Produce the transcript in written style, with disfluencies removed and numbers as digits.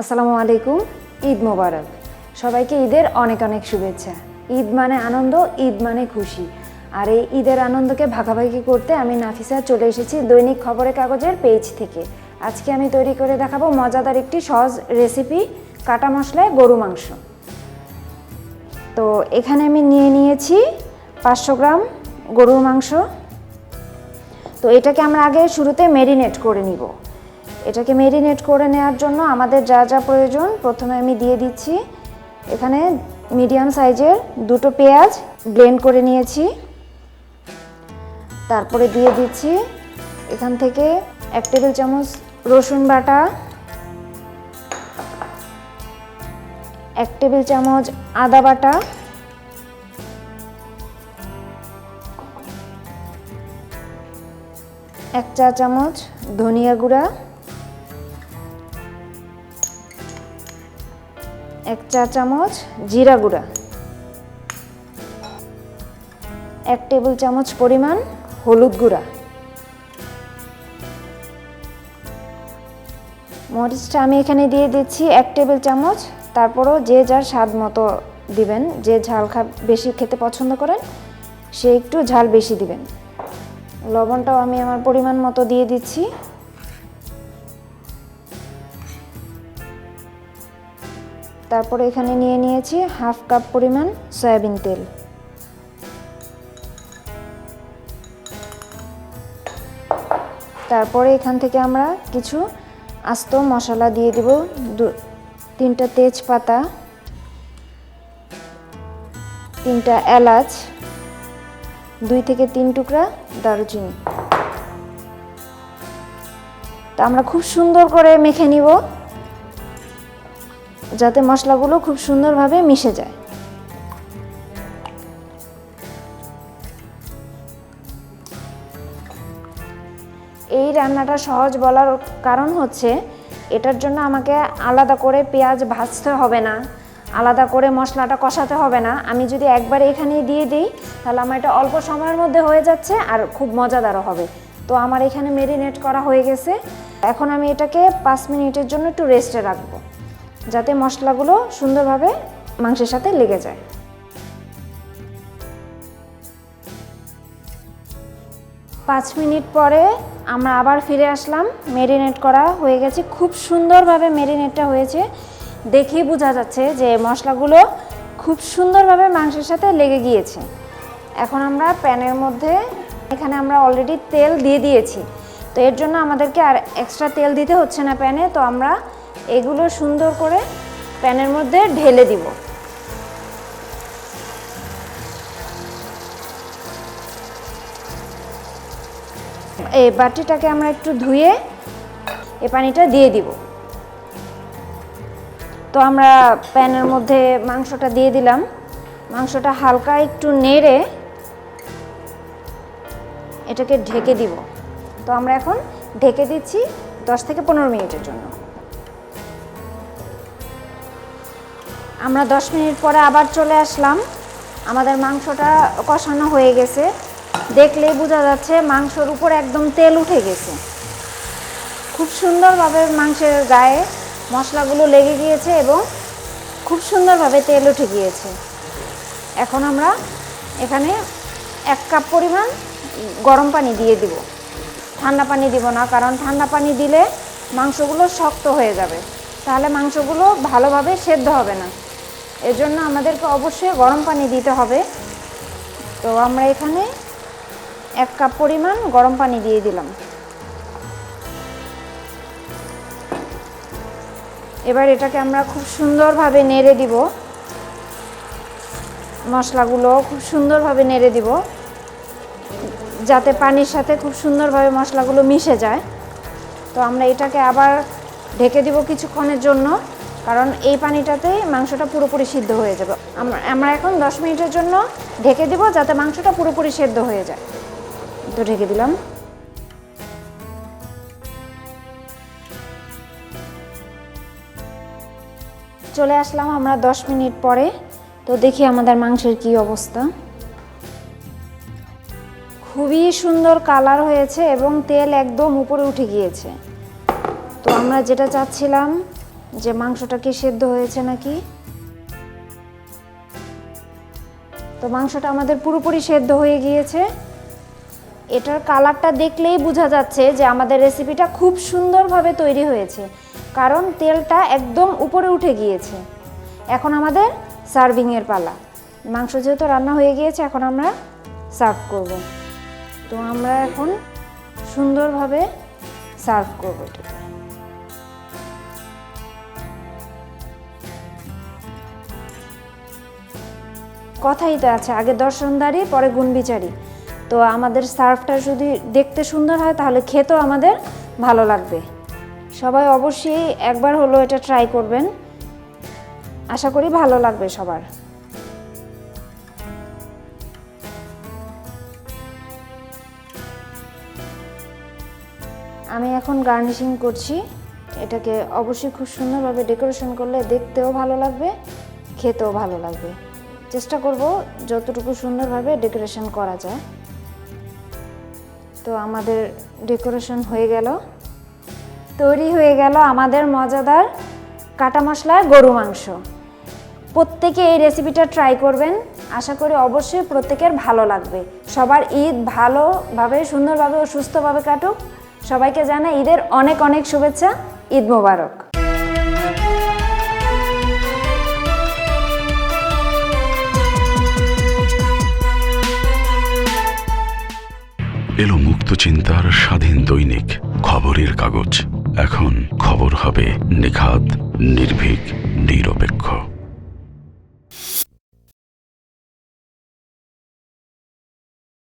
আসসালামু আলাইকুম। ঈদ মোবারক। সবাইকে ঈদের অনেক অনেক শুভেচ্ছা। ঈদ মানে আনন্দ, ঈদ মানে খুশি। আর এই ঈদের আনন্দকে ভাগাভাগি করতে আমি নাফিসা চলে এসেছি দৈনিক খবরের কাগজের পেজ থেকে। আজকে আমি তৈরি করে দেখাবো মজাদার একটি সহজ রেসিপি, কাটা মশলায় গরু মাংস। তো এখানে আমি নিয়ে নিয়েছি 500 গ্রাম গরুর মাংস। তো এটাকে আমরা আগে শুরুতে ম্যারিনেট করে নিব। এটাকে ম্যারিনেট করে নেওয়ার জন্য আমাদের যা যা প্রয়োজন, প্রথমে আমি দিয়ে দিচ্ছি এখানে মিডিয়াম সাইজের 2টো পেঁয়াজ ব্লেন্ড করে নিয়েছি। তারপরে দিয়ে দিচ্ছি এখান থেকে 1 টেবিল চামচ রসুন বাটা, 1 টেবিল চামচ আদা বাটা, 1 চা চামচ ধনিয়া গুঁড়া, 1 চা চামচ জিরা গুঁড়া, 1 টেবিল চামচ পরিমাণ হলুদ গুঁড়া। মরিচটা আমি এখানে দিয়ে দিচ্ছি 1 টেবিল চামচ। তারপরও যে যার স্বাদ মতো দিবেন, যে ঝাল বেশি খেতে পছন্দ করেন সে একটু ঝাল বেশি দিবেন। লবণটাও আমি আমার পরিমাণ মতো দিয়ে দিচ্ছি। তারপরে এখানে নিয়ে নিয়েছি 1/2 কাপ পরিমাণ সয়াবিন তেল। তারপরে এখান থেকে আমরা কিছু আস্ত মশলা দিয়ে দিব। 3টা তেজপাতা, 3টা এলাচ, 2 থেকে 3 টুকরা দারুচিনি। তা আমরা খুব সুন্দর করে মেখে নিব যাতে মশলাগুলো খুব সুন্দরভাবে মিশে যায়। এই রান্নাটা সহজ বলার কারণ হচ্ছে এটার জন্য আমাকে আলাদা করে পেঁয়াজ ভাজতে হবে না, আলাদা করে মশলাটা কষাতে হবে না। আমি যদি একবার এখানে দিয়ে দিই তাহলে আমার এটা অল্প সময়ের মধ্যে হয়ে যাচ্ছে আর খুব মজাদারও হবে। তো আমার এখানে ম্যারিনেট করা হয়ে গেছে। এখন আমি এটাকে 5 মিনিটের জন্য একটু রেস্টে রাখবো যাতে মশলাগুলো সুন্দরভাবে মাংসের সাথে লেগে যায়। 5 মিনিট পরে আমরা আবার ফিরে আসলাম। ম্যারিনেট করা হয়ে গেছে, খুব সুন্দরভাবে ম্যারিনেটটা হয়েছে। দেখেই বোঝা যাচ্ছে যে মশলাগুলো খুব সুন্দরভাবে মাংসের সাথে লেগে গিয়েছে। এখন আমরা প্যানের মধ্যে, এখানে আমরা অলরেডি তেল দিয়ে দিয়েছি, তো এর জন্য আমাদেরকে আর এক্সট্রা তেল দিতে হচ্ছে না প্যানে। তো আমরা এগুলো সুন্দর করে প্যানের মধ্যে ঢেলে দিব। এই বাটিটাকে আমরা একটু ধুয়ে এই পানিটা দিয়ে দিব। তো আমরা প্যানের মধ্যে মাংসটা দিয়ে দিলাম। মাংসটা হালকা একটু নেড়ে এটাকে ঢেকে দিব। তো আমরা এখন ঢেকে দিচ্ছি 10 থেকে 15 মিনিটের জন্য। আমরা 10 মিনিট পরে আবার চলে আসলাম। আমাদের মাংসটা কষানো হয়ে গেছে, দেখলেই বোঝা যাচ্ছে মাংসর উপর একদম তেল উঠে গেছে। খুব সুন্দরভাবে মাংসের গায়ে মশলাগুলো লেগে গিয়েছে এবং খুব সুন্দরভাবে তেল উঠে গিয়েছে। এখন আমরা এখানে 1 কাপ পরিমাণ গরম পানি দিয়ে দিব। ঠান্ডা পানি দিব না, কারণ ঠান্ডা পানি দিলে মাংসগুলো শক্ত হয়ে যাবে, তাহলে মাংসগুলো ভালোভাবে সেদ্ধ হবে না। এজন্য আমাদেরকে অবশ্যই গরম পানি দিতে হবে। তো আমরা এখানে 1 কাপ পরিমাণ গরম পানি দিয়ে দিলাম। এবার এটাকে আমরা খুব সুন্দরভাবে নেড়ে দিব। মশলাগুলো খুব সুন্দরভাবে নেড়ে দিব যাতে পানির সাথে খুব সুন্দরভাবে মশলাগুলো মিশে যায়। তো আমরা এটাকে আবার ঢেকে দিব কিছুক্ষণের জন্য, কারণ এই পানিটাতেই মাংসটা পুরোপুরি সিদ্ধ হয়ে যাবে। আমরা এখন 10 মিনিটের জন্য ঢেকে দিব যাতে মাংসটা পুরোপুরি সেদ্ধ হয়ে যায়। তো ঢেকে দিলাম। চলে আসলাম আমরা 10 মিনিট পরে। তো দেখি আমাদের মাংসের কি অবস্থা। খুবই সুন্দর কালার হয়েছে এবং তেল একদম উপরে উঠে গিয়েছে। তো আমরা যেটা চাচ্ছিলাম যে মাংসটা কি সেদ্ধ হয়েছে নাকি। তো মাংসটা আমাদের পুরোপুরি সেদ্ধ হয়ে গিয়েছে। এটার কালারটা দেখলেই বোঝা যাচ্ছে যে আমাদের রেসিপিটা খুব সুন্দরভাবে তৈরি হয়েছে, কারণ তেলটা একদম উপরে উঠে গিয়েছে। এখন আমাদের সার্ভিংয়ের পালা। মাংস যেহেতু রান্না হয়ে গিয়েছে, এখন আমরা সার্ভ করব। তো আমরা এখন সুন্দরভাবে সার্ভ করব। কথাই তো আছে, আগে দর্শনদারি পরে গুণবিচারী। তো আমাদের সার্ভটা যদি দেখতে সুন্দর হয় তাহলে খেতেও আমাদের ভালো লাগবে। সবাই অবশ্যই একবার হলো এটা ট্রাই করবেন, আশা করি ভালো লাগবে সবার। আমি এখন গার্নিশিং করছি। এটাকে অবশ্যই খুব সুন্দরভাবে ডেকোরেশন করলে দেখতেও ভালো লাগবে, খেতেও ভালো লাগবে। চেষ্টা করব যতটুকু সুন্দরভাবে ডেকোরেশন করা যায়। তো আমাদের ডেকোরেশন হয়ে গেল, তৈরি হয়ে গেল আমাদের মজাদার কাটা মশলার গরু মাংস। প্রত্যেকে এই রেসিপিটা ট্রাই করবেন, আশা করি অবশ্যই প্রত্যেকের ভালো লাগবে। সবার ঈদ ভালোভাবে, সুন্দরভাবে ও সুস্থভাবে কাটুক। সবাইকে জানাই ঈদের অনেক অনেক শুভেচ্ছা। ঈদ মোবারক। এলো মুক্ত চিন্তার স্বাধীন দৈনিক খবরের কাগজ। এখন খবর হবে নিখাত, নির্ভীক, নিরপেক্ষ।